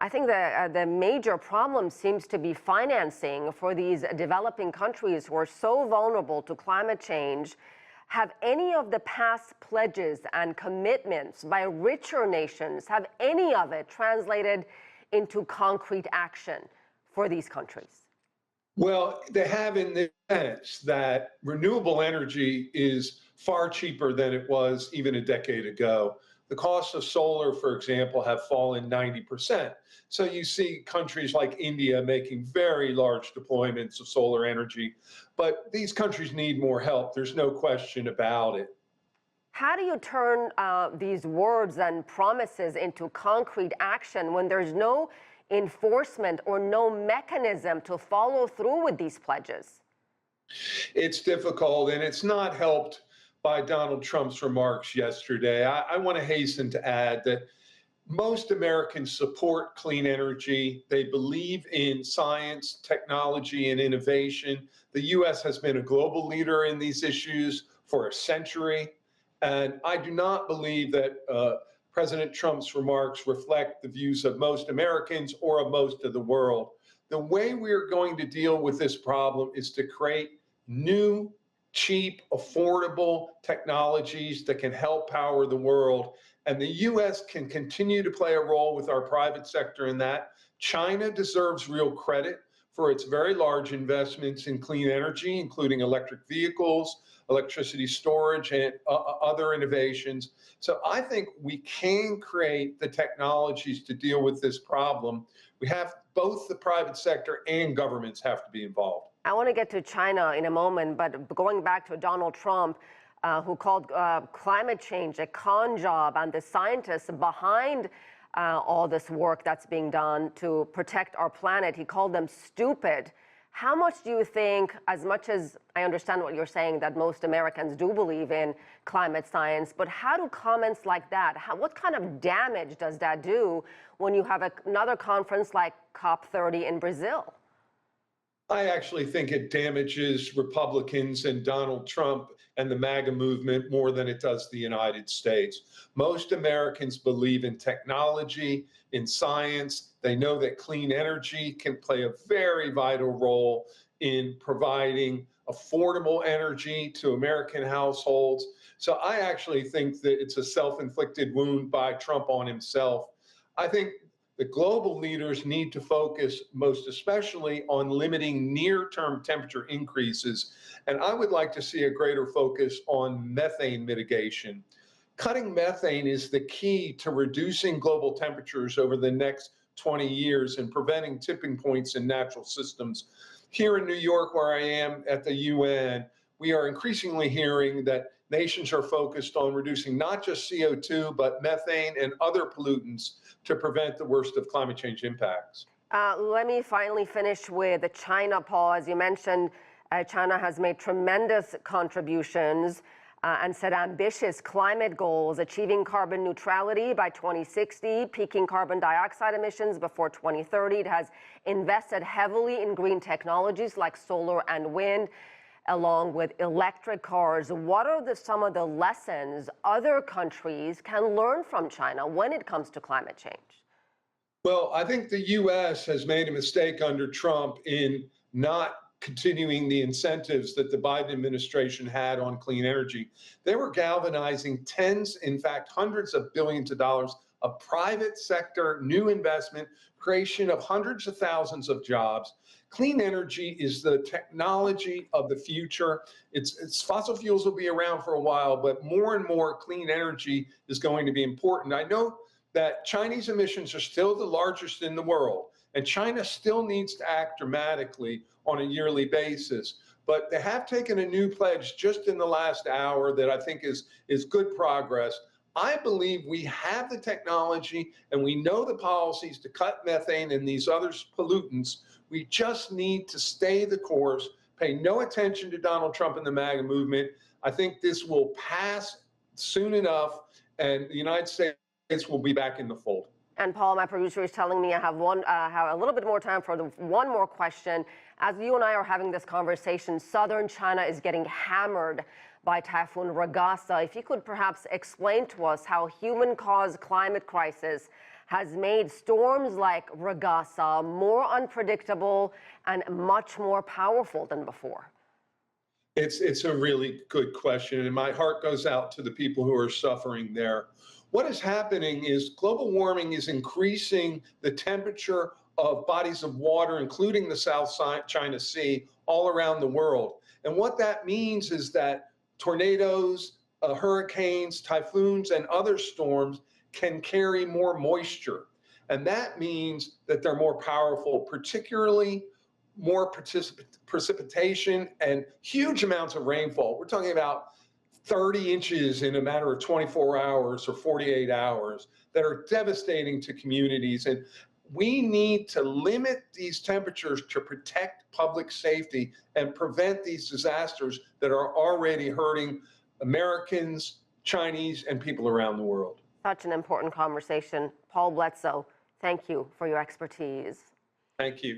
I think the major problem seems to be financing for these developing countries who are so vulnerable to climate change. Have any of the past pledges and commitments by richer nations, have any of it translated into concrete action for these countries? Well, they have in the sense that renewable energy is far cheaper than it was even a decade ago. The cost of solar, for example, have fallen 90%. So you see countries like India making very large deployments of solar energy, but these countries need more help. There's no question about it. How do you turn these words and promises into concrete action when there's no enforcement or no mechanism to follow through with these pledges? It's difficult, and it's not helped by Donald Trump's remarks yesterday. I want to hasten to add that most Americans support clean energy. They believe in science, technology, and innovation. The U.S. has been a global leader in these issues for a century, and I do not believe that President Trump's remarks reflect the views of most Americans or of most of the world. The way we're going to deal with this problem is to create new, cheap, affordable technologies that can help power the world. And the U.S. can continue to play a role with our private sector in that. China deserves real credit for its very large investments in clean energy, including electric vehicles, electricity storage, and other innovations. So I think we can create the technologies to deal with this problem. We have both the private sector and governments have to be involved. I want to get to China in a moment, but going back to Donald Trump, who called climate change a con job, and the scientists behind all this work that's being done to protect our planet, he called them stupid. How much do you think, as much as I understand what you're saying, that most Americans do believe in climate science, but how do comments like that, what kind of damage does that do when you have another conference like COP30 in Brazil? I actually think it damages Republicans and Donald Trump and the MAGA movement more than it does the United States. Most Americans believe in technology, in science. They know that clean energy can play a very vital role in providing affordable energy to American households. So I actually think that it's a self-inflicted wound by Trump on himself. I think the global leaders need to focus most especially on limiting near-term temperature increases. And I would like to see a greater focus on methane mitigation. Cutting methane is the key to reducing global temperatures over the next 20 years and preventing tipping points in natural systems. Here in New York, where I am at the UN, we are increasingly hearing that nations are focused on reducing not just CO2, but methane and other pollutants to prevent the worst of climate change impacts. Let me finally finish with China, Paul. As you mentioned, China has made tremendous contributions and set ambitious climate goals, achieving carbon neutrality by 2060, peaking carbon dioxide emissions before 2030. It has invested heavily in green technologies like solar and wind, along with electric cars. What are some of the lessons other countries can learn from China when it comes to climate change? Well, I think the U.S. has made a mistake under Trump in not continuing the incentives that the Biden administration had on clean energy. They were galvanizing tens, in fact, hundreds of billions of dollars of private sector new investment, creation of hundreds of thousands of jobs. Clean energy is the technology of the future. It's fossil fuels will be around for a while, but more and more clean energy is going to be important. I know that Chinese emissions are still the largest in the world, and China still needs to act dramatically on a yearly basis. But they have taken a new pledge just in the last hour that I think is good progress. I believe we have the technology and we know the policies to cut methane and these other pollutants. We just need to stay the course, pay no attention to Donald Trump and the MAGA movement. I think this will pass soon enough, and the United States will be back in the fold. And Paul, my producer, is telling me I have a little bit more time for one more question. As you and I are having this conversation, southern China is getting hammered by Typhoon Ragasa. If you could perhaps explain to us how human-caused climate crisis has made storms like Ragasa more unpredictable and much more powerful than before? It's a really good question, and my heart goes out to the people who are suffering there. What is happening is global warming is increasing the temperature of bodies of water, including the South China Sea, all around the world. And what that means is that tornadoes, hurricanes, typhoons, and other storms can carry more moisture. And that means that they're more powerful, particularly more precipitation and huge amounts of rainfall. We're talking about 30 inches in a matter of 24 hours or 48 hours that are devastating to communities. And we need to limit these temperatures to protect public safety and prevent these disasters that are already hurting Americans, Chinese, and people around the world. Such an important conversation. Paul Bledsoe, thank you for your expertise. Thank you.